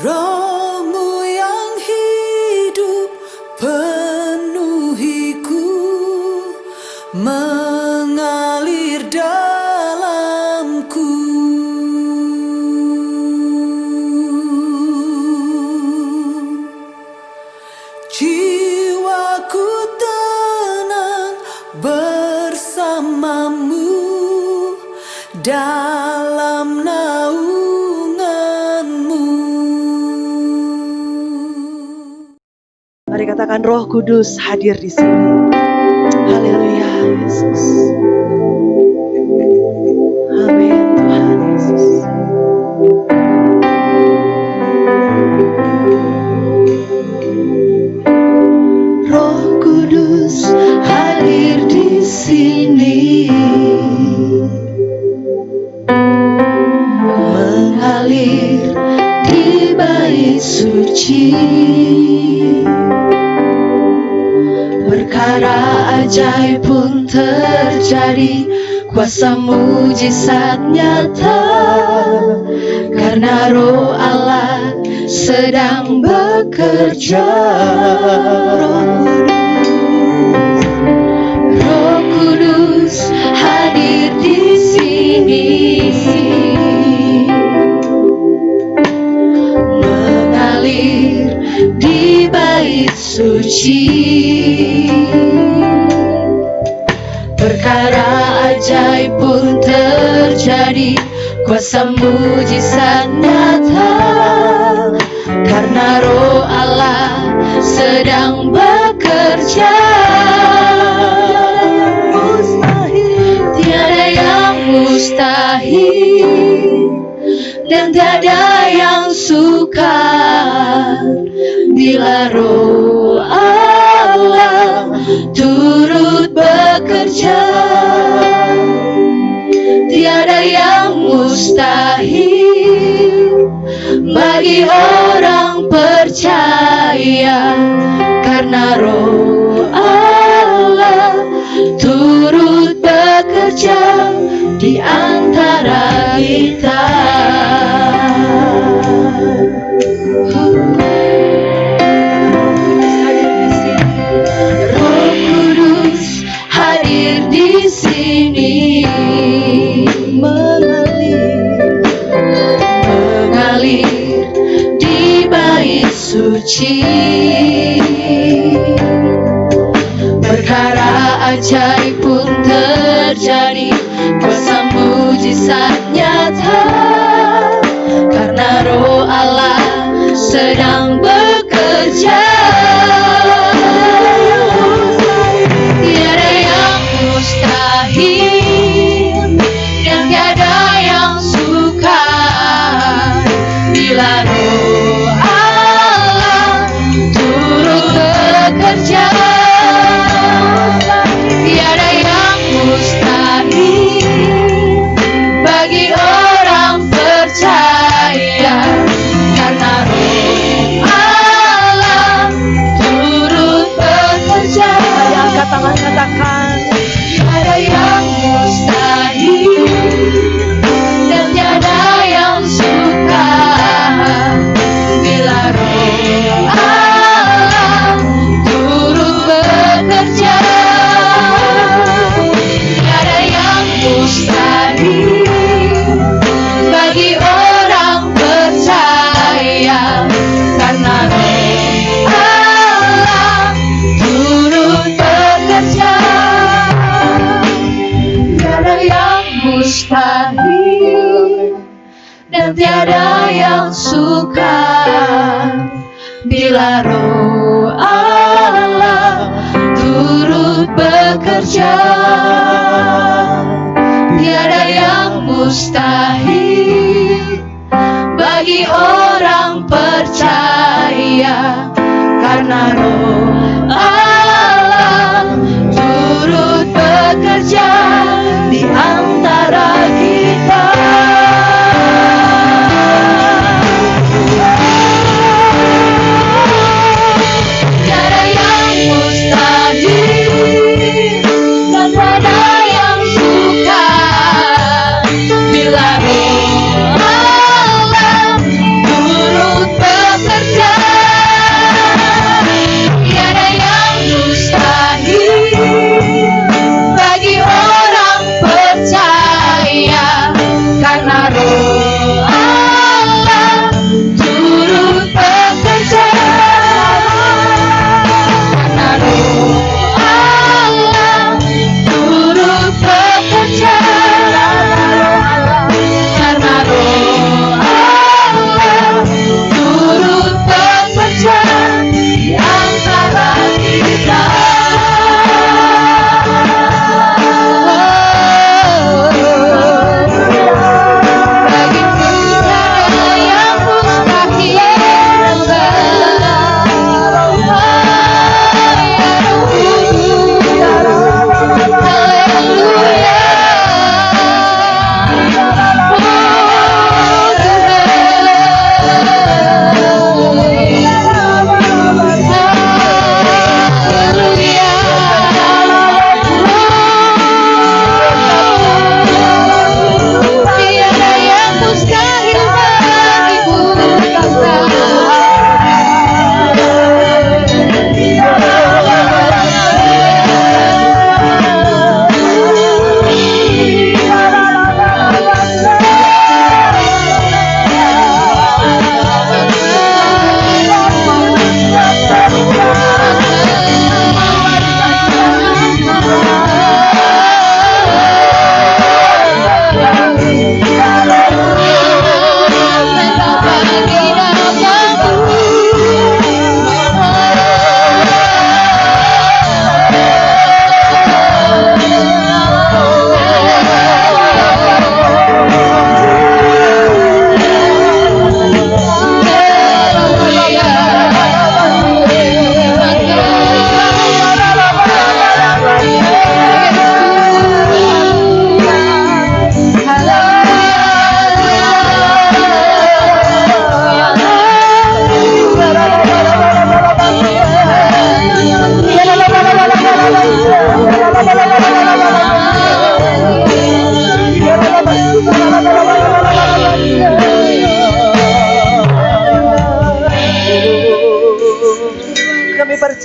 Roh-Mu yang hidup penuhiku, mengalir dalamku. Jiwaku tenang bersamamu dalam naungan-Mu. Mari katakan, Roh Kudus hadir di sini. Haleluya, Yesus. Amin, Tuhan Yesus. Roh Kudus hadir di sini, mengalir di bait suci. Perkara ajaib pun terjadi, kuasa mujizat nyata, karena Roh Allah sedang bekerja. Roh Kudus hadir di sini, mengalir di bait suci. Perkara ajaib pun terjadi, kuasa mujizat nyata, karena Roh Allah sedang bekerja. Tiada yang mustahil, dan tiada yang sukar bila Roh Allah turut bekerja. Tiada yang mustahil bagi orang percaya, karena Roh Allah turut bekerja di antara kita. Roh Kudus hadir di sini, mengalir di bait suci. Perkara ajaib pun terjadi, kuasa mujizat nyata, karena Roh Allah sedang bekerja. Tiada yang mustahil, dan tiada yang sukar bila Roh Allah turut bekerja. Tiada yang mustahil bagi orang percaya, karena Roh Allah turut bekerja. Angkat tangan, katakan, tiada yang mustahil, dan tiada yang sukar bila Roh Allah turut bekerja. Tiada yang mustahil bagi orang percaya, karena Roh Allah turut bekerja. Tiada yang mustahil, dan tiada yang sukar bila Roh Allah turut bekerja. Tiada yang mustahil bagi orang percaya, karena Roh Allah turut bekerja di antara kita. Tiada yang mustahil, dan tiada yang sukar bila Roh Allah turut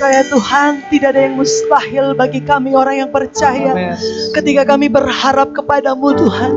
percaya Tuhan, tidak ada yang mustahil bagi kami orang yang percaya. Ketika kami berharap kepadamu Tuhan,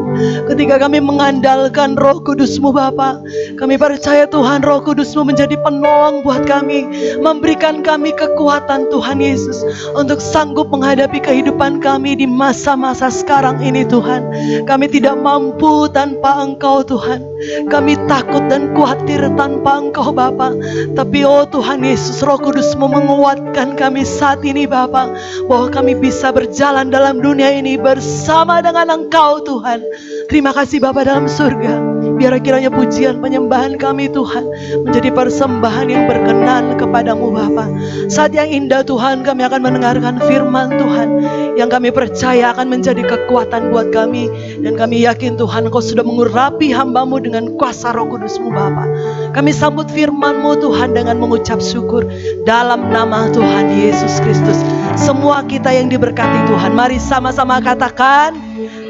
ketika kami mengandalkan Roh Kudus-Mu Bapa, kami percaya Tuhan Roh Kudus-Mu menjadi penolong buat kami, memberikan kami kekuatan Tuhan Yesus untuk sanggup menghadapi kehidupan kami di masa-masa sekarang ini Tuhan. Kami tidak mampu tanpa Engkau Tuhan. Kami takut dan khawatir tanpa Engkau Bapa. Tapi Tuhan Yesus, Roh Kudus-Mu menguatkan kami saat ini Bapa, bahwa kami bisa berjalan dalam dunia ini bersama dengan Engkau Tuhan. Terima kasih Bapa dalam surga. Biar kiranya pujian penyembahan kami Tuhan menjadi persembahan yang berkenan kepadamu Bapa. Saat yang indah Tuhan, kami akan mendengarkan firman Tuhan yang kami percaya akan menjadi kekuatan buat kami. Dan kami yakin Tuhan Engkau sudah mengurapi hamba-Mu dengan kuasa Roh Kudus-Mu Bapa. Kami sambut firman-Mu Tuhan dengan mengucap syukur dalam nama Tuhan Yesus Kristus. Semua kita yang diberkati Tuhan, mari sama-sama katakan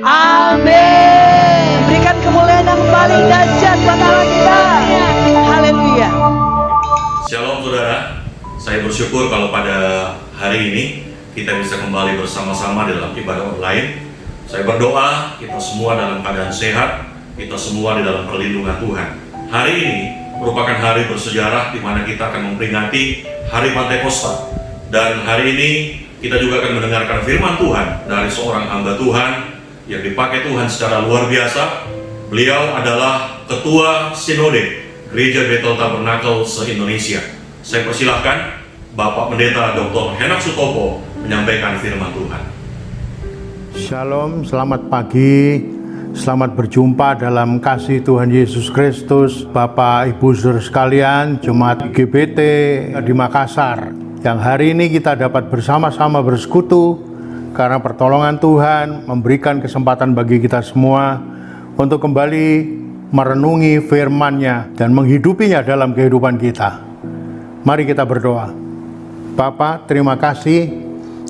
amin. Berikan kemuliaan yang paling dahsyat buat Allah kita. Haleluya. Shalom saudara, saya bersyukur kalau pada hari ini kita bisa kembali bersama-sama dalam ibadah online. Saya berdoa kita semua dalam keadaan sehat, kita semua di dalam perlindungan Tuhan. Hari ini merupakan hari bersejarah di mana kita akan memperingati Hari Pantekosta. Dan hari ini kita juga akan mendengarkan firman Tuhan dari seorang hamba Tuhan yang dipakai Tuhan secara luar biasa. Beliau adalah Ketua Sinode Gereja Bethel Tabernakel se-Indonesia. Saya persilahkan Bapak Pendeta Dr. Henak Sutopo menyampaikan firman Tuhan. Shalom, selamat pagi. Selamat berjumpa dalam kasih Tuhan Yesus Kristus. Bapak Ibu Saudara sekalian, Jemaat GBT di Makassar, yang hari ini kita dapat bersama-sama bersekutu karena pertolongan Tuhan memberikan kesempatan bagi kita semua untuk kembali merenungi firman-Nya dan menghidupinya dalam kehidupan kita. Mari kita berdoa. Bapa, terima kasih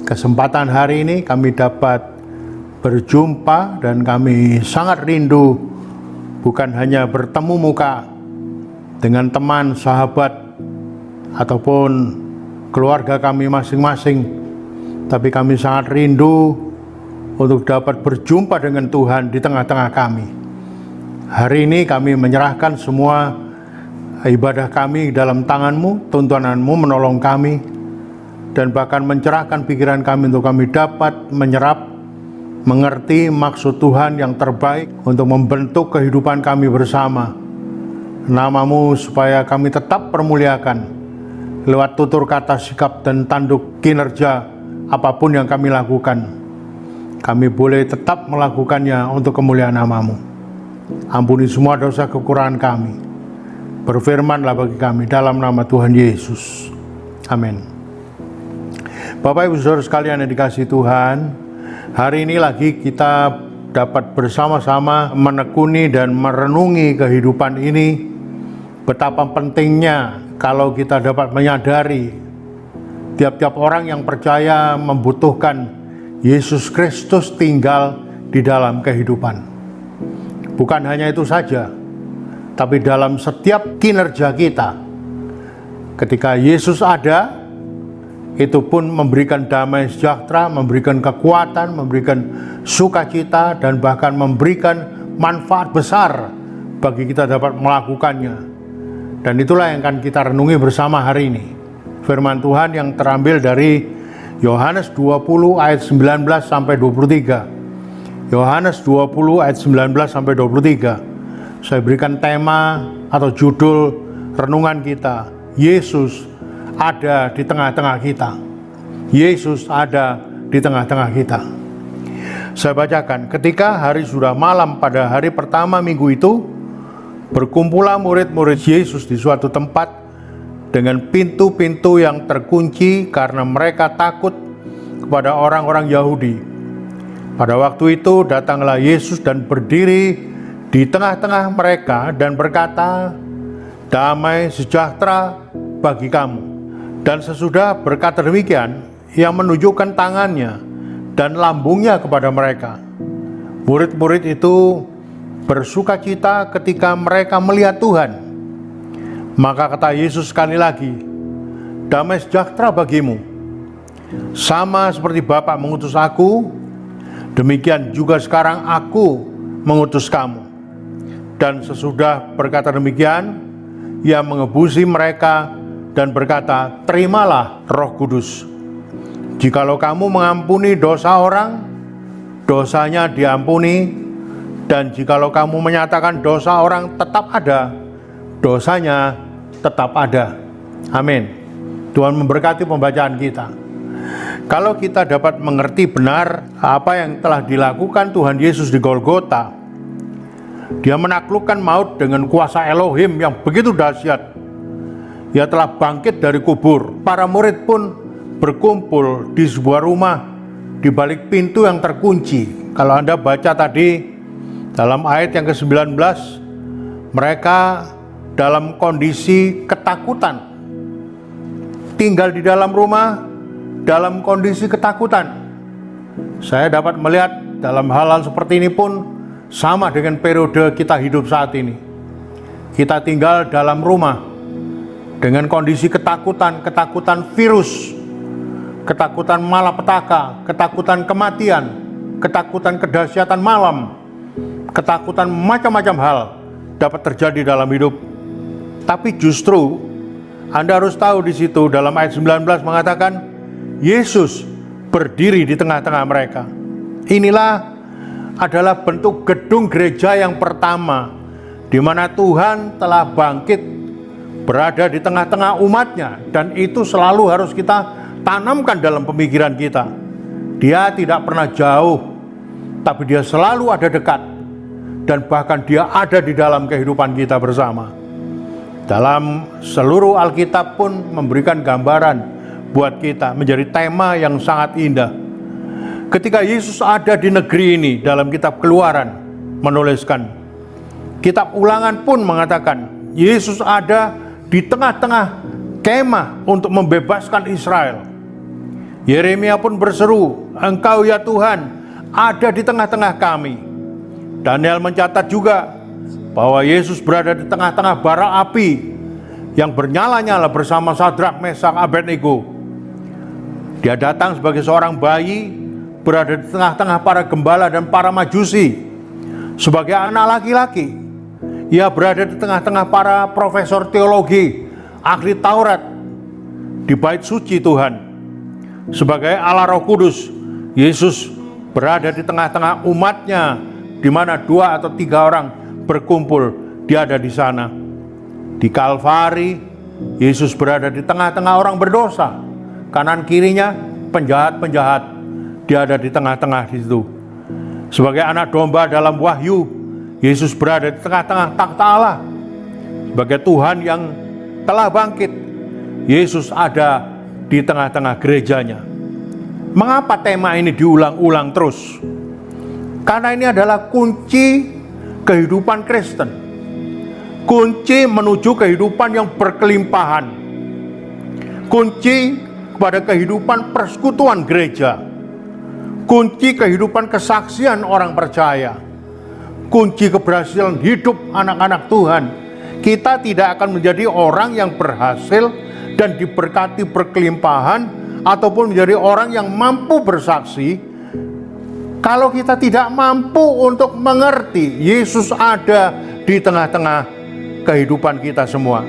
kesempatan hari ini kami dapat berjumpa dan kami sangat rindu bukan hanya bertemu muka dengan teman, sahabat ataupun keluarga kami masing-masing, tapi kami sangat rindu untuk dapat berjumpa dengan Tuhan di tengah-tengah kami. Hari ini kami menyerahkan semua ibadah kami dalam tangan-Mu, tuntunan-Mu menolong kami, dan bahkan mencerahkan pikiran kami untuk kami dapat menyerap, mengerti maksud Tuhan yang terbaik untuk membentuk kehidupan kami bersama. Nama-Mu supaya kami tetap permuliakan lewat tutur kata, sikap, dan tanduk kinerja apapun yang kami lakukan. Kami boleh tetap melakukannya untuk kemuliaan nama-Mu. Ampuni semua dosa kekurangan kami. Berfirmanlah bagi kami dalam nama Tuhan Yesus. Amin. Bapak Ibu Saudara sekalian yang dikasihi Tuhan, hari ini lagi kita dapat bersama-sama menekuni dan merenungi kehidupan ini. Betapa pentingnya kalau kita dapat menyadari tiap-tiap orang yang percaya membutuhkan Yesus Kristus tinggal di dalam kehidupan. Bukan hanya itu saja, tapi dalam setiap kinerja kita. Ketika Yesus ada, itu pun memberikan damai sejahtera, memberikan kekuatan, memberikan sukacita, dan bahkan memberikan manfaat besar bagi kita dapat melakukannya. Dan itulah yang akan kita renungi bersama hari ini. Firman Tuhan yang terambil dari Yohanes 20 ayat 19 sampai 23. Yohanes 20 ayat 19 sampai 23. Saya berikan tema atau judul renungan kita, Yesus ada di tengah-tengah kita. Yesus ada di tengah-tengah kita. Saya bacakan, ketika hari sudah malam pada hari pertama minggu itu, berkumpullah murid-murid Yesus di suatu tempat dengan pintu-pintu yang terkunci karena mereka takut kepada orang-orang Yahudi. Pada waktu itu datanglah Yesus dan berdiri di tengah-tengah mereka dan berkata, damai sejahtera bagi kamu. Dan sesudah berkata demikian, ia menunjukkan tangannya dan lambungnya kepada mereka. Murid-murid itu bersukacita ketika mereka melihat Tuhan. Maka kata Yesus sekali lagi, damai sejahtera bagimu. Sama seperti Bapa mengutus aku, demikian juga sekarang aku mengutus kamu. Dan sesudah berkata demikian, ia mengebusi mereka dan berkata, terimalah Roh Kudus. Jikalau kamu mengampuni dosa orang, dosanya diampuni, dan jikalau kamu menyatakan dosa orang tetap ada, dosanya tetap ada. Amin. Tuhan memberkati pembacaan kita. Kalau kita dapat mengerti benar apa yang telah dilakukan Tuhan Yesus di Golgota, Dia menaklukkan maut dengan kuasa Elohim yang begitu dahsyat. Dia telah bangkit dari kubur. Para murid pun berkumpul di sebuah rumah di balik pintu yang terkunci. Kalau Anda baca tadi dalam ayat yang ke-19, mereka dalam kondisi ketakutan. Tinggal di dalam rumah dalam kondisi ketakutan. Saya dapat melihat dalam hal-hal seperti ini pun sama dengan periode kita hidup saat ini. Kita tinggal dalam rumah dengan kondisi ketakutan, ketakutan virus, ketakutan malapetaka, ketakutan kematian, ketakutan kedahsyatan malam, ketakutan macam-macam hal dapat terjadi dalam hidup. Tapi justru Anda harus tahu di situ dalam ayat 19 mengatakan Yesus berdiri di tengah-tengah mereka. Inilah adalah bentuk gedung gereja yang pertama di mana Tuhan telah bangkit berada di tengah-tengah umatnya, dan itu selalu harus kita tanamkan dalam pemikiran kita. Dia tidak pernah jauh, tapi dia selalu ada dekat, dan bahkan dia ada di dalam kehidupan kita bersama. Dalam seluruh Alkitab pun memberikan gambaran buat kita, menjadi tema yang sangat indah. Ketika Yesus ada di negeri ini, dalam kitab Keluaran menuliskan, kitab Ulangan pun mengatakan Yesus ada di tengah-tengah kemah untuk membebaskan Israel. Yeremia pun berseru, Engkau ya Tuhan ada di tengah-tengah kami. Daniel mencatat juga bahwa Yesus berada di tengah-tengah bara api yang bernyala-nyala bersama Sadrak, Mesak, Abednego. Dia datang sebagai seorang bayi, berada di tengah-tengah para gembala dan para majusi. Sebagai anak laki-laki, ia berada di tengah-tengah para profesor teologi, ahli Taurat, di bait suci Tuhan. Sebagai Allah Roh Kudus, Yesus berada di tengah-tengah umatnya, di mana 2 atau 3 orang berkumpul, dia ada di sana. Di Kalvari, Yesus berada di tengah-tengah orang berdosa. Kanan kirinya penjahat-penjahat, dia ada di tengah-tengah di situ. Sebagai anak domba dalam Wahyu, Yesus berada di tengah-tengah takhta Allah. Sebagai Tuhan yang telah bangkit, Yesus ada di tengah-tengah gerejanya. Mengapa tema ini diulang-ulang terus? Karena ini adalah kunci kehidupan Kristen. Kunci menuju kehidupan yang berkelimpahan. Kunci kepada kehidupan persekutuan gereja. Kunci kehidupan kesaksian orang percaya. Kunci keberhasilan hidup anak-anak Tuhan. Kita tidak akan menjadi orang yang berhasil dan diberkati berkelimpahan, ataupun menjadi orang yang mampu bersaksi, kalau kita tidak mampu untuk mengerti Yesus ada di tengah-tengah kehidupan kita semua.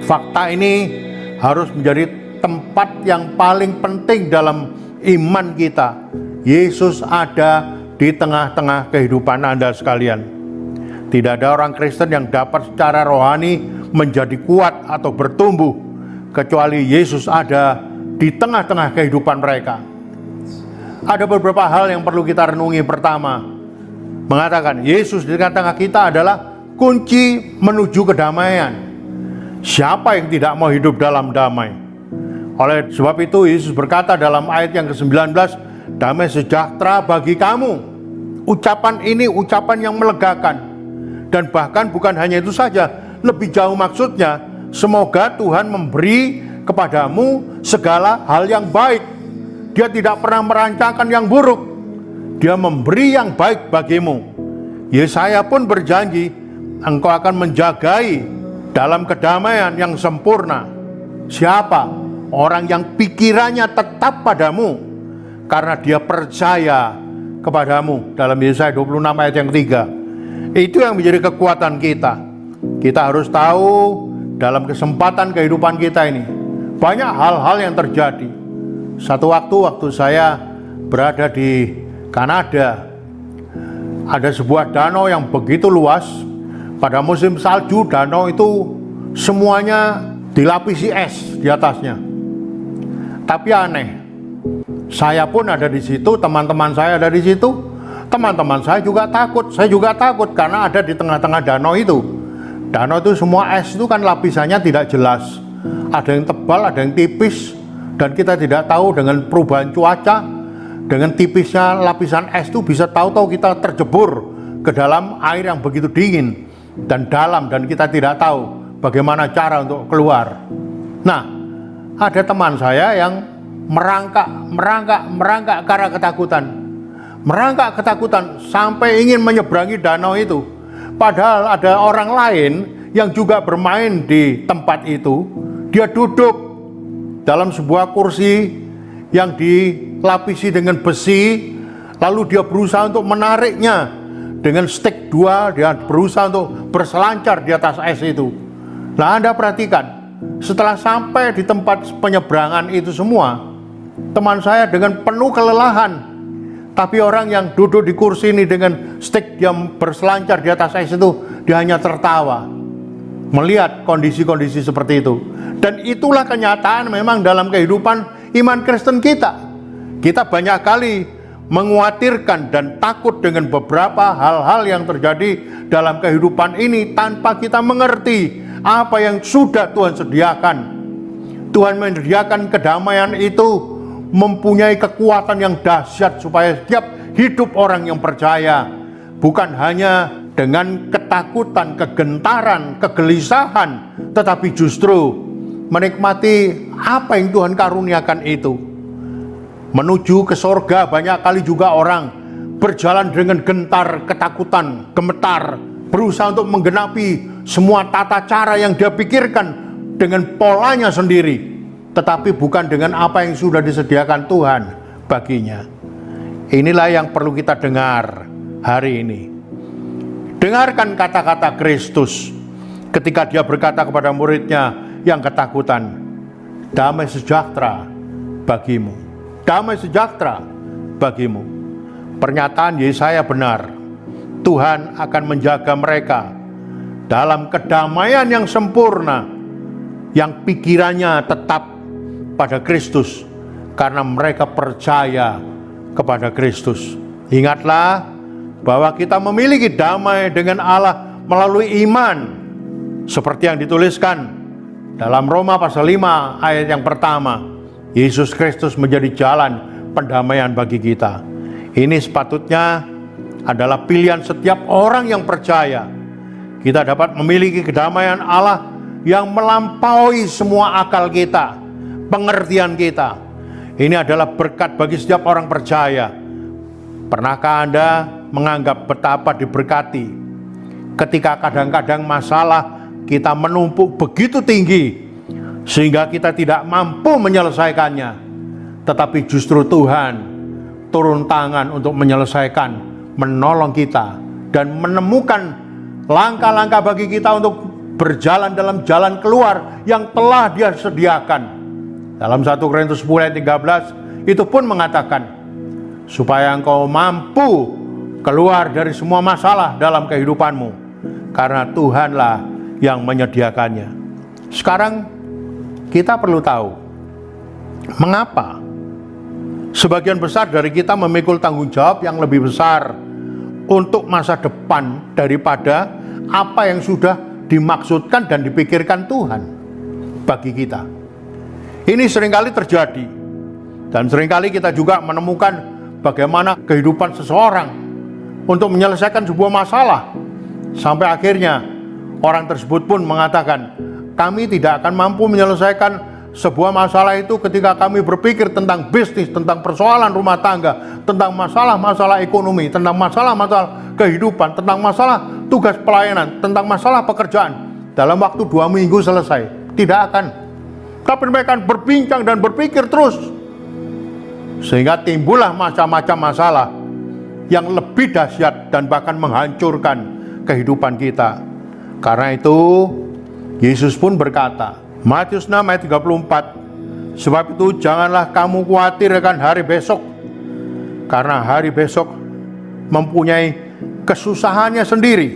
Fakta ini harus menjadi tempat yang paling penting dalam iman kita. Yesus ada di tengah-tengah kehidupan Anda sekalian. Tidak ada orang Kristen yang dapat secara rohani menjadi kuat atau bertumbuh kecuali Yesus ada di tengah-tengah kehidupan mereka. Ada beberapa hal yang perlu kita renungi. Pertama, mengatakan Yesus di tengah-tengah kita adalah kunci menuju kedamaian. Siapa yang tidak mau hidup dalam damai? Oleh sebab itu Yesus berkata dalam ayat yang ke-19, damai sejahtera bagi kamu. Ucapan ini ucapan yang melegakan. Dan bahkan bukan hanya itu saja, lebih jauh maksudnya, semoga Tuhan memberi kepadamu segala hal yang baik. Dia tidak pernah merancangkan yang buruk. Dia memberi yang baik bagimu. Yesaya pun berjanji, engkau akan menjagai dalam kedamaian yang sempurna. Siapa? orang yang pikirannya tetap padamu karena dia percaya kepadamu. Dalam Yesaya 26 ayat yang ketiga. Itu yang menjadi kekuatan kita. Kita harus tahu dalam kesempatan kehidupan kita ini banyak hal-hal yang terjadi. Satu waktu saya berada di Kanada, ada sebuah danau yang begitu luas. Pada musim salju, danau itu semuanya dilapisi es di atasnya. Tapi aneh, saya pun ada di situ, teman-teman saya ada di situ. Teman-teman saya juga takut. Saya juga takut karena ada di tengah-tengah danau itu. Danau itu semua es itu kan lapisannya tidak jelas. Ada yang tebal, ada yang tipis. Dan kita tidak tahu dengan perubahan cuaca, dengan tipisnya lapisan es itu bisa tahu-tahu kita terjebur ke dalam air yang begitu dingin dan dalam, dan kita tidak tahu bagaimana cara untuk keluar. Nah, ada teman saya yang merangkak karena ketakutan. Merangkak ketakutan sampai ingin menyeberangi danau itu. Padahal ada orang lain yang juga bermain di tempat itu. Dia duduk dalam sebuah kursi yang dilapisi dengan besi, lalu dia berusaha untuk menariknya dengan stik 2, dia berusaha untuk berselancar di atas es itu. Nah, Anda perhatikan, setelah sampai di tempat penyeberangan itu semua, teman saya dengan penuh kelelahan, tapi orang yang duduk di kursi ini dengan stik yang berselancar di atas es itu, dia hanya tertawa melihat kondisi-kondisi seperti itu. Dan itulah kenyataan memang dalam kehidupan iman Kristen kita. Kita banyak kali mengkhawatirkan dan takut dengan beberapa hal-hal yang terjadi dalam kehidupan ini tanpa kita mengerti apa yang sudah Tuhan sediakan. Tuhan menyediakan kedamaian itu, mempunyai kekuatan yang dahsyat supaya setiap hidup orang yang percaya bukan hanya dengan ketakutan, kegentaran, kegelisahan, tetapi justru menikmati apa yang Tuhan karuniakan itu. Menuju ke sorga banyak kali juga orang berjalan dengan gentar, ketakutan, gemetar, berusaha untuk menggenapi semua tata cara yang dia pikirkan dengan polanya sendiri, tetapi bukan dengan apa yang sudah disediakan Tuhan baginya. Inilah yang perlu kita dengar hari ini. Dengarkan kata-kata Kristus ketika dia berkata kepada muridnya yang ketakutan, damai sejahtera bagimu, damai sejahtera bagimu. Pernyataan Yesaya benar. Tuhan akan menjaga mereka dalam kedamaian yang sempurna, yang pikirannya tetap pada Kristus karena mereka percaya kepada Kristus. Ingatlah bahwa kita memiliki damai dengan Allah melalui iman, seperti yang dituliskan dalam Roma pasal 5 ayat yang pertama. Yesus Kristus menjadi jalan pendamaian bagi kita. Ini sepatutnya adalah pilihan setiap orang yang percaya. Kita dapat memiliki kedamaian Allah yang melampaui semua akal kita, pengertian kita. Ini adalah berkat bagi setiap orang percaya. Pernahkah Anda menganggap betapa diberkati ketika kadang-kadang masalah kita menumpuk begitu tinggi sehingga kita tidak mampu menyelesaikannya, tetapi justru Tuhan turun tangan untuk menyelesaikan, menolong kita dan menemukan langkah-langkah bagi kita untuk berjalan dalam jalan keluar yang telah Dia sediakan. Dalam 1 Korintus 10 ayat 13 itu pun mengatakan, supaya engkau mampu keluar dari semua masalah dalam kehidupanmu, karena Tuhanlah yang menyediakannya. Sekarang kita perlu tahu mengapa sebagian besar dari kita memikul tanggung jawab yang lebih besar untuk masa depan daripada apa yang sudah dimaksudkan dan dipikirkan Tuhan bagi kita. Ini seringkali terjadi, dan seringkali kita juga menemukan bagaimana kehidupan seseorang untuk menyelesaikan sebuah masalah, sampai akhirnya orang tersebut pun mengatakan, kami tidak akan mampu menyelesaikan sebuah masalah itu ketika kami berpikir tentang bisnis, tentang persoalan rumah tangga, tentang masalah-masalah ekonomi, tentang masalah-masalah kehidupan, tentang masalah tugas pelayanan, tentang masalah pekerjaan. Dalam waktu 2 minggu selesai. Tidak akan. tapi mereka berbincang dan berpikir terus. Sehingga timbullah macam-macam masalah yang lebih dahsyat dan bahkan menghancurkan kehidupan kita. Karena itu Yesus pun berkata, Matius 6 ayat 34, sebab itu janganlah kamu khawatir akan hari besok, karena hari besok mempunyai kesusahannya sendiri.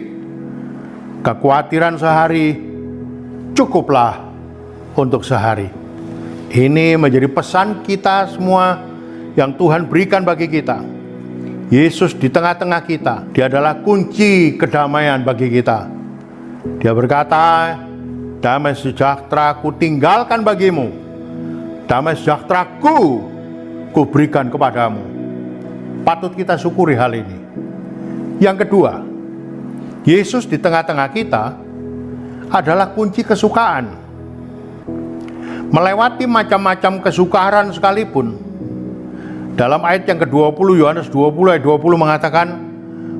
Kekhawatiran sehari cukuplah untuk sehari. Ini menjadi pesan kita semua yang Tuhan berikan bagi kita. Yesus di tengah-tengah kita, Dia adalah kunci kedamaian bagi kita. Dia berkata, damai sejahtera ku tinggalkan bagimu, damai sejahtera ku berikan kepadamu. Patut kita syukuri hal ini. Yang kedua, Yesus di tengah-tengah kita adalah kunci kesukaan. Melewati macam-macam kesukaran sekalipun, dalam ayat yang ke-20, Yohanes 20 ayat 20 mengatakan,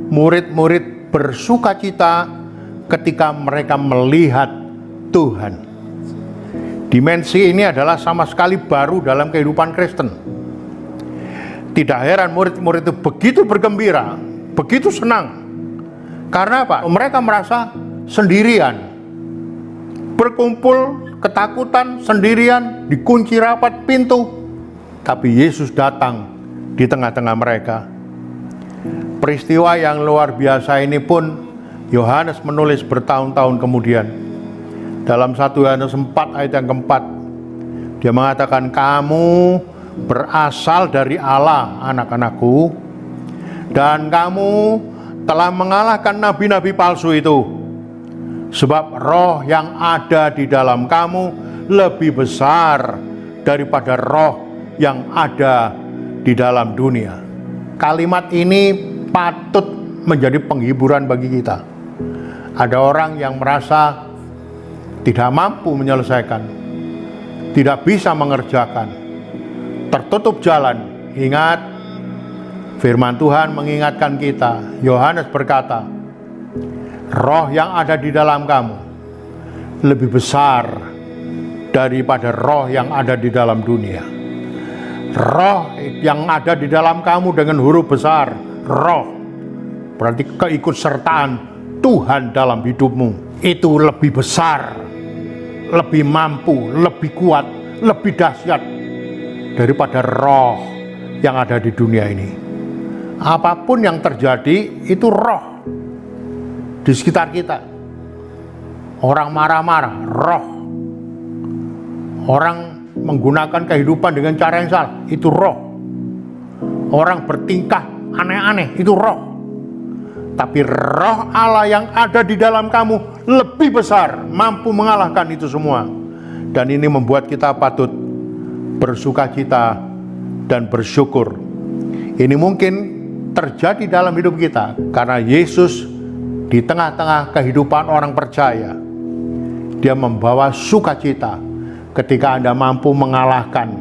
murid-murid bersukacita ketika mereka melihat Tuhan. Dimensi ini adalah sama sekali baru dalam kehidupan Kristen. Tidak heran murid-murid itu begitu bergembira, begitu senang. Karena apa? Mereka merasa sendirian, berkumpul, ketakutan, sendirian, dikunci rapat pintu. Tapi Yesus datang di tengah-tengah mereka. Peristiwa yang luar biasa ini pun Yohanes menulis bertahun-tahun kemudian. Dalam 1 Yohanes 4 ayat yang keempat, dia mengatakan, kamu berasal dari Allah, anak-anakku, dan kamu telah mengalahkan nabi-nabi palsu itu, sebab roh yang ada di dalam kamu lebih besar daripada roh yang ada di dalam dunia. Kalimat ini patut menjadi penghiburan bagi kita. Ada orang yang merasa tidak mampu menyelesaikan, tidak bisa mengerjakan, tertutup jalan. Ingat, firman Tuhan mengingatkan kita. Yohanes berkata, roh yang ada di dalam kamu lebih besar daripada roh yang ada di dalam dunia. Roh yang ada di dalam kamu dengan huruf besar, roh, berarti keikutsertaan Tuhan dalam hidupmu. Itu lebih besar, lebih mampu, lebih kuat, lebih dahsyat daripada roh yang ada di dunia ini. Apapun yang terjadi, itu roh di sekitar kita. Orang marah-marah, roh. Orang menggunakan kehidupan dengan cara yang salah, itu roh. Orang bertingkah aneh-aneh, itu roh. Tapi roh Allah yang ada di dalam kamu lebih besar, mampu mengalahkan itu semua. Dan ini membuat kita patut bersukacita dan bersyukur. Ini mungkin terjadi dalam hidup kita karena Yesus di tengah-tengah kehidupan orang percaya, Dia membawa sukacita ketika Anda mampu mengalahkan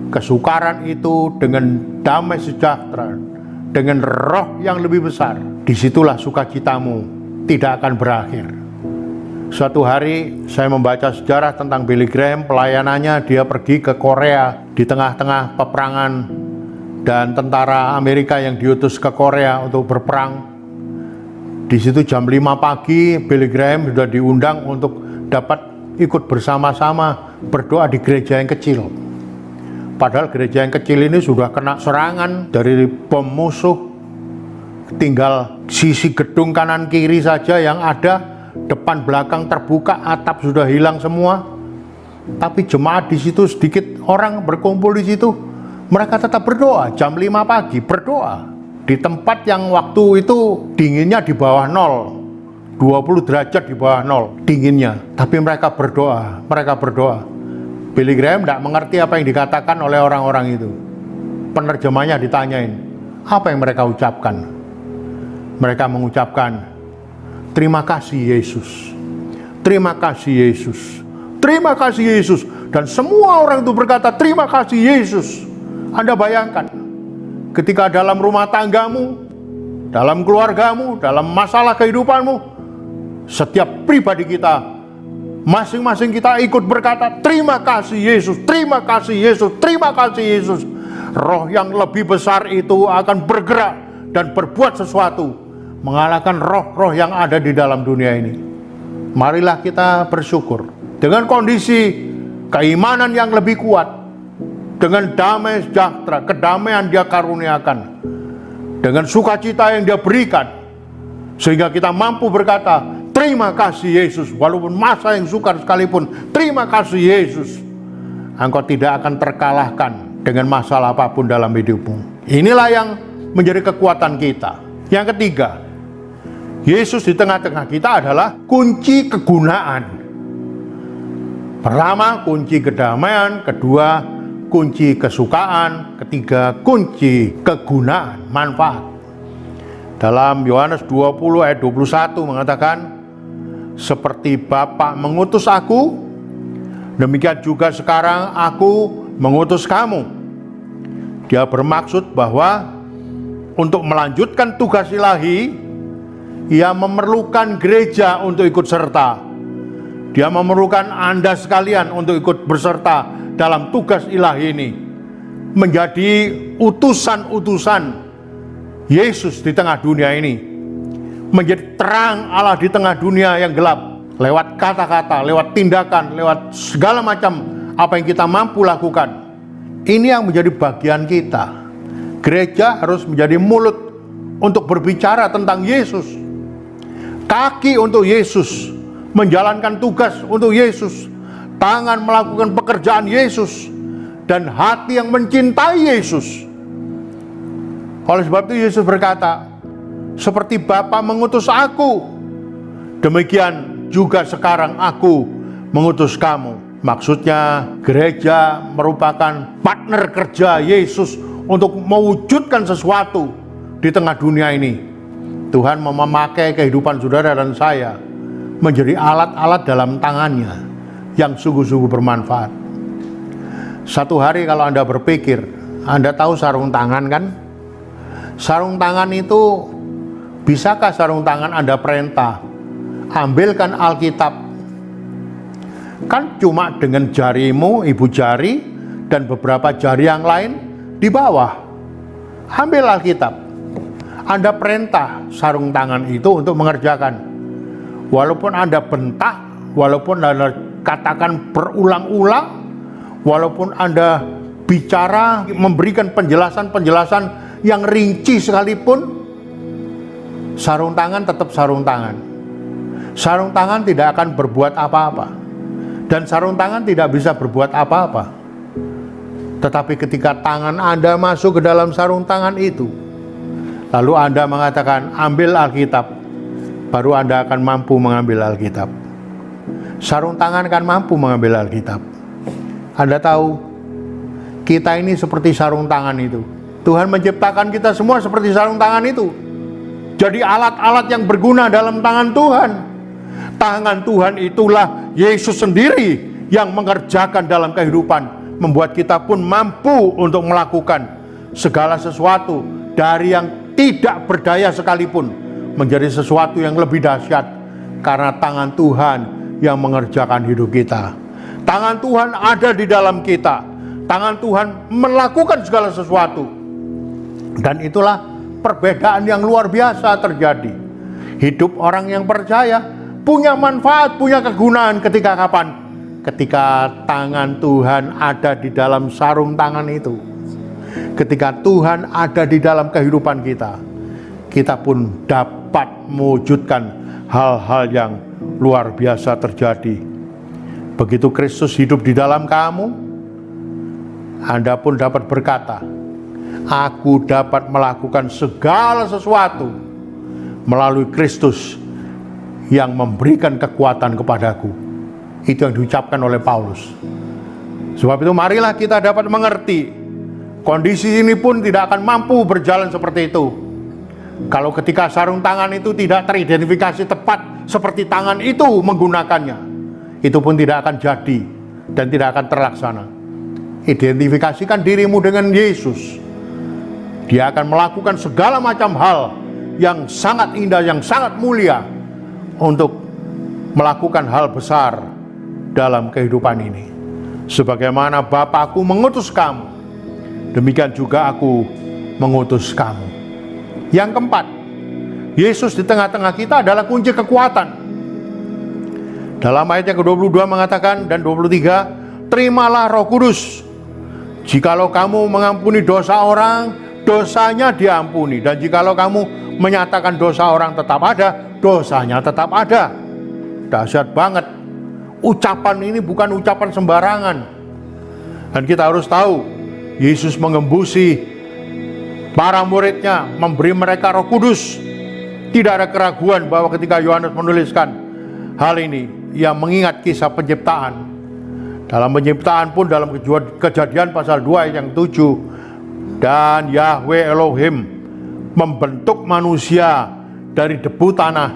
kesukaran itu dengan damai sejahtera, dengan roh yang lebih besar. Disitulah sukacitamu tidak akan berakhir. Suatu hari saya membaca sejarah tentang Billy Graham, pelayanannya. Dia pergi ke Korea di tengah-tengah peperangan dan tentara Amerika yang diutus ke Korea untuk berperang. Di situ jam 5 pagi Billy Graham sudah diundang untuk dapat ikut bersama-sama berdoa di gereja yang kecil. Padahal gereja yang kecil ini sudah kena serangan dari bom musuh. Tinggal sisi gedung kanan kiri saja yang ada, depan belakang terbuka, atap sudah hilang semua. Tapi jemaat di situ sedikit orang berkumpul di situ, mereka tetap berdoa jam 5 pagi, berdoa di tempat yang waktu itu dinginnya di bawah 0, 20 derajat di bawah 0 dinginnya. Tapi mereka berdoa, Billy Graham tidak mengerti apa yang dikatakan oleh orang-orang itu. Penerjemahnya ditanyain, apa yang mereka ucapkan? Mereka mengucapkan, terima kasih Yesus, terima kasih Yesus, terima kasih Yesus. Dan semua orang itu berkata, terima kasih Yesus. Anda bayangkan, ketika dalam rumah tanggamu, dalam keluargamu, dalam masalah kehidupanmu, setiap pribadi kita masing-masing kita ikut berkata, terima kasih Yesus, terima kasih Yesus, terima kasih Yesus. Roh yang lebih besar itu akan bergerak dan berbuat sesuatu, mengalahkan roh-roh yang ada di dalam dunia ini. Marilah kita bersyukur dengan kondisi keimanan yang lebih kuat, dengan damai sejahtera, kedamaian Dia karuniakan, dengan sukacita yang Dia berikan, sehingga kita mampu berkata, terima kasih Yesus, walaupun masa yang sukar sekalipun, terima kasih Yesus. Engkau tidak akan terkalahkan dengan masalah apapun dalam hidupmu. Inilah yang menjadi kekuatan kita. Yang ketiga, Yesus di tengah-tengah kita adalah kunci kegunaan. Pertama, kunci kedamaian. Kedua, kunci kesukaan. Ketiga, kunci kegunaan, manfaat. Dalam Yohanes 20 ayat 21 mengatakan, seperti Bapa mengutus aku, demikian juga sekarang aku mengutus kamu. Dia bermaksud bahwa untuk melanjutkan tugas ilahi, Ia memerlukan gereja untuk ikut serta. Dia memerlukan Anda sekalian untuk ikut berserta dalam tugas ilahi ini, menjadi utusan-utusan Yesus di tengah dunia ini, menjadi terang Allah di tengah dunia yang gelap, lewat kata-kata, lewat tindakan, lewat segala macam apa yang kita mampu lakukan. Ini yang menjadi bagian kita. Gereja harus menjadi mulut untuk berbicara tentang Yesus, kaki untuk Yesus, menjalankan tugas untuk Yesus, tangan melakukan pekerjaan Yesus, dan hati yang mencintai Yesus. Oleh sebab itu Yesus berkata, seperti Bapa mengutus aku, demikian juga sekarang aku mengutus kamu. Maksudnya gereja merupakan partner kerja Yesus untuk mewujudkan sesuatu di tengah dunia ini. Tuhan mau memakai kehidupan saudara dan saya menjadi alat-alat dalam tangannya yang sungguh-sungguh bermanfaat. Satu hari kalau Anda berpikir, Anda tahu sarung tangan kan? Sarung tangan itu, bisakah sarung tangan Anda perintah, ambilkan Alkitab? Kan cuma dengan jarimu, ibu jari, dan beberapa jari yang lain di bawah. Ambil Alkitab. Anda perintah sarung tangan itu untuk mengerjakan. Walaupun Anda bentak, walaupun Anda katakan berulang-ulang, walaupun Anda bicara, memberikan penjelasan-penjelasan yang rinci sekalipun, sarung tangan tetap sarung tangan. Sarung tangan tidak akan berbuat apa-apa. Dan sarung tangan tidak bisa berbuat apa-apa. Tetapi ketika tangan Anda masuk ke dalam sarung tangan itu, lalu Anda mengatakan, ambil Alkitab, baru Anda akan mampu mengambil Alkitab. Sarung tangan akan mampu mengambil Alkitab. Anda tahu, kita ini seperti sarung tangan itu. Tuhan menciptakan kita semua seperti sarung tangan itu. Jadi alat-alat yang berguna dalam tangan Tuhan. Tangan Tuhan itulah Yesus sendiri yang mengerjakan dalam kehidupan, membuat kita pun mampu untuk melakukan segala sesuatu dari yang tidak berdaya sekalipun menjadi sesuatu yang lebih dahsyat, karena tangan Tuhan yang mengerjakan hidup kita. Tangan Tuhan ada di dalam kita. Tangan Tuhan melakukan segala sesuatu. Dan itulah perbedaan yang luar biasa terjadi. Hidup orang yang percaya punya manfaat, punya kegunaan ketika kapan? Ketika tangan Tuhan ada di dalam sarung tangan itu. Ketika Tuhan ada di dalam kehidupan kita, kita pun dapat mewujudkan hal-hal yang luar biasa terjadi. Begitu Kristus hidup di dalam kamu, Anda pun dapat berkata, aku dapat melakukan segala sesuatu melalui Kristus yang memberikan kekuatan kepadaku. Itu yang diucapkan oleh Paulus. Sebab itu marilah kita dapat mengerti, kondisi ini pun tidak akan mampu berjalan seperti itu kalau ketika sarung tangan itu tidak teridentifikasi tepat seperti tangan itu menggunakannya. Itu pun tidak akan jadi dan tidak akan terlaksana. Identifikasikan dirimu dengan Yesus. Dia akan melakukan segala macam hal yang sangat indah, yang sangat mulia, untuk melakukan hal besar dalam kehidupan ini. Sebagaimana Bapakku mengutus kamu, demikian juga aku mengutus kamu. Yang keempat, Yesus di tengah-tengah kita adalah kunci kekuatan. Dalam ayat yang ke-22 mengatakan dan 23, terimalah Roh Kudus. Jikalau kamu mengampuni dosa orang, dosanya diampuni. Dan jikalau kamu menyatakan dosa orang tetap ada, dosanya tetap ada. Dahsyat banget. Ucapan ini bukan ucapan sembarangan. Dan kita harus tahu, Yesus mengembusi para muridnya, memberi mereka Roh Kudus. Tidak ada keraguan bahwa ketika Yohanes menuliskan hal ini, ia mengingat kisah penciptaan. Dalam penciptaan pun dalam Kejadian pasal 2 ayat yang 7, dan Yahweh Elohim membentuk manusia dari debu tanah.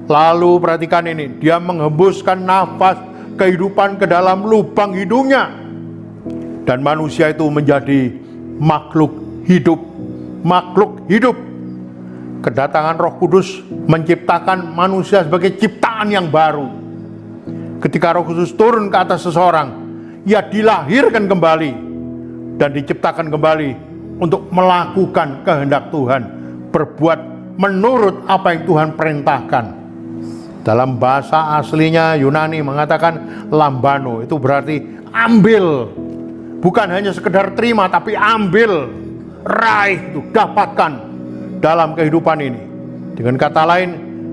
Lalu perhatikan ini, dia menghembuskan nafas kehidupan ke dalam lubang hidungnya. Dan manusia itu menjadi makhluk hidup. Makhluk hidup. Kedatangan Roh Kudus menciptakan manusia sebagai ciptaan yang baru. Ketika Roh Kudus turun ke atas seseorang, ia dilahirkan kembali dan diciptakan kembali untuk melakukan kehendak Tuhan, berbuat menurut apa yang Tuhan perintahkan. Dalam bahasa aslinya Yunani mengatakan lambano, itu berarti ambil. Bukan hanya sekedar terima, tapi ambil, raih, itu dapatkan dalam kehidupan ini. Dengan kata lain,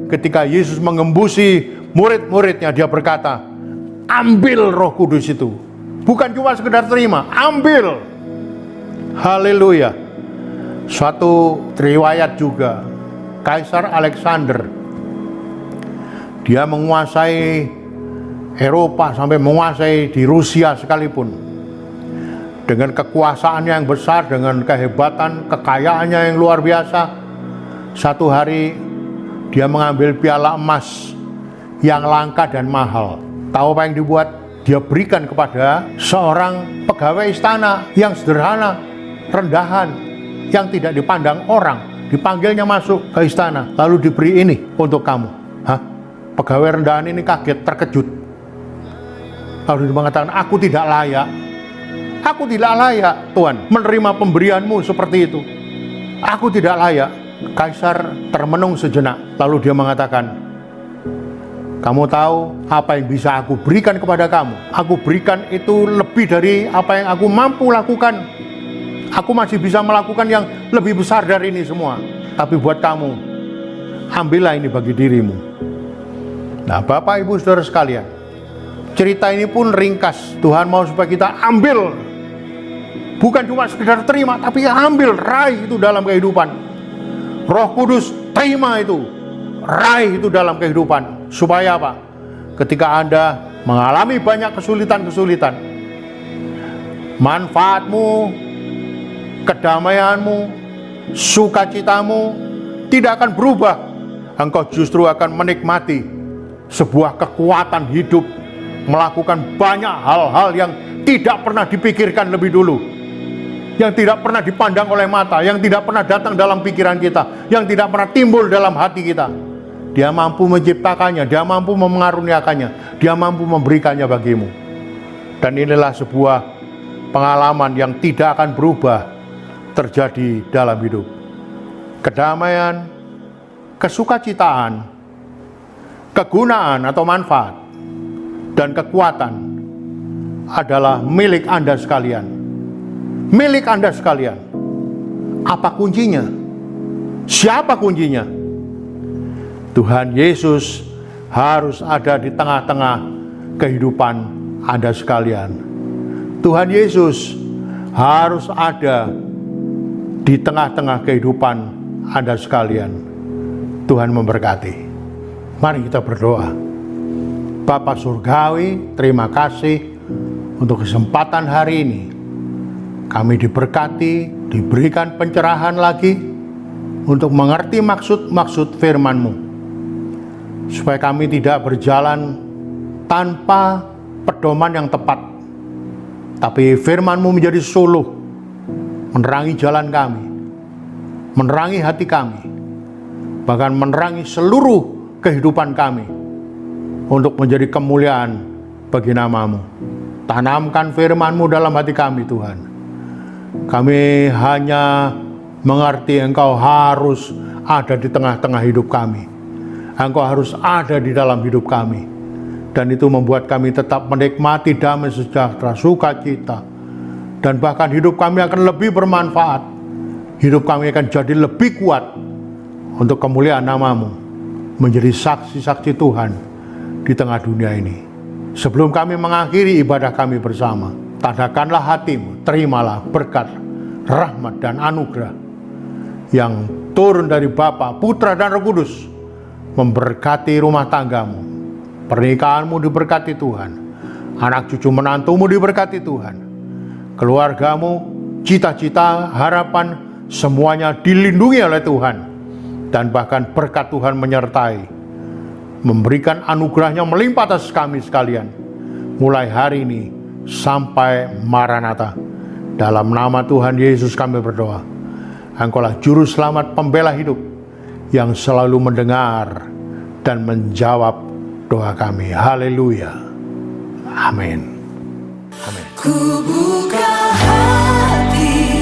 ketika Yesus mengembusi murid-muridnya, dia berkata, ambil Roh Kudus itu. Bukan cuma sekedar terima, ambil. Haleluya. Suatu riwayat juga, Kaisar Alexander, dia menguasai Eropa sampai menguasai di Rusia sekalipun. Dengan kekuasaannya yang besar, dengan kehebatan, kekayaannya yang luar biasa, satu hari dia mengambil piala emas yang langka dan mahal. Tahu apa yang dibuat? Dia berikan kepada seorang pegawai istana yang sederhana, rendahan, yang tidak dipandang orang. Dipanggilnya masuk ke istana, lalu diberi ini untuk kamu. Hah? Pegawai rendahan ini kaget, terkejut. Lalu dia mengatakan, aku tidak layak. Aku tidak layak, Tuhan, menerima pemberianmu seperti itu. Aku tidak layak. Kaisar termenung sejenak. Lalu dia mengatakan, kamu tahu apa yang bisa aku berikan kepada kamu? Aku berikan itu lebih dari apa yang aku mampu lakukan. Aku masih bisa melakukan yang lebih besar dari ini semua. Tapi buat kamu, ambillah ini bagi dirimu. Nah, Bapak Ibu Saudara sekalian, cerita ini pun ringkas. Tuhan mau supaya kita ambil. Bukan cuma sekedar terima, tapi ambil, raih itu dalam kehidupan. Roh Kudus, terima itu, raih itu dalam kehidupan. Supaya apa? Ketika Anda mengalami banyak kesulitan-kesulitan, manfaatmu, kedamaianmu, sukacitamu tidak akan berubah. Engkau justru akan menikmati sebuah kekuatan hidup, melakukan banyak hal-hal yang tidak pernah dipikirkan lebih dulu, yang tidak pernah dipandang oleh mata, yang tidak pernah datang dalam pikiran kita, yang tidak pernah timbul dalam hati kita. Dia mampu menciptakannya, dia mampu mengaruniakannya, dia mampu memberikannya bagimu. Dan inilah sebuah pengalaman yang tidak akan berubah terjadi dalam hidup. Kedamaian, kesukacitaan, kegunaan atau manfaat, dan kekuatan adalah milik Anda sekalian. Milik Anda sekalian. Apa kuncinya? Siapa kuncinya? Tuhan Yesus harus ada di tengah-tengah kehidupan Anda sekalian. Tuhan Yesus harus ada di tengah-tengah kehidupan Anda sekalian. Tuhan memberkati. Mari kita berdoa. Bapa Surgawi, terima kasih untuk kesempatan hari ini. Kami diberkati, diberikan pencerahan lagi untuk mengerti maksud-maksud firman-Mu. Supaya kami tidak berjalan tanpa pedoman yang tepat. Tapi firman-Mu menjadi suluh, menerangi jalan kami, menerangi hati kami, bahkan menerangi seluruh kehidupan kami untuk menjadi kemuliaan bagi nama-Mu. Tanamkan firman-Mu dalam hati kami Tuhan. Kami hanya mengerti Engkau harus ada di tengah-tengah hidup kami. Engkau harus ada di dalam hidup kami. Dan itu membuat kami tetap menikmati damai sejahtera, sukacita. Dan bahkan hidup kami akan lebih bermanfaat. Hidup kami akan jadi lebih kuat untuk kemuliaan nama-Mu. Menjadi saksi-saksi Tuhan di tengah dunia ini. Sebelum kami mengakhiri ibadah kami bersama, tadakanlah hati-Mu, terimalah berkat, rahmat dan anugerah yang turun dari Bapa, Putra dan Roh Kudus, memberkati rumah tanggamu, pernikahanmu diberkati Tuhan, anak cucu menantumu diberkati Tuhan, keluargamu, cita-cita, harapan, semuanya dilindungi oleh Tuhan, dan bahkan berkat Tuhan menyertai, memberikan anugerahnya melimpah atas kami sekalian, mulai hari ini sampai Maranatha. Dalam nama Tuhan Yesus kami berdoa. Engkaulah juru selamat pembela hidup yang selalu mendengar dan menjawab doa kami. Haleluya. Amin. Amin. Ku buka hati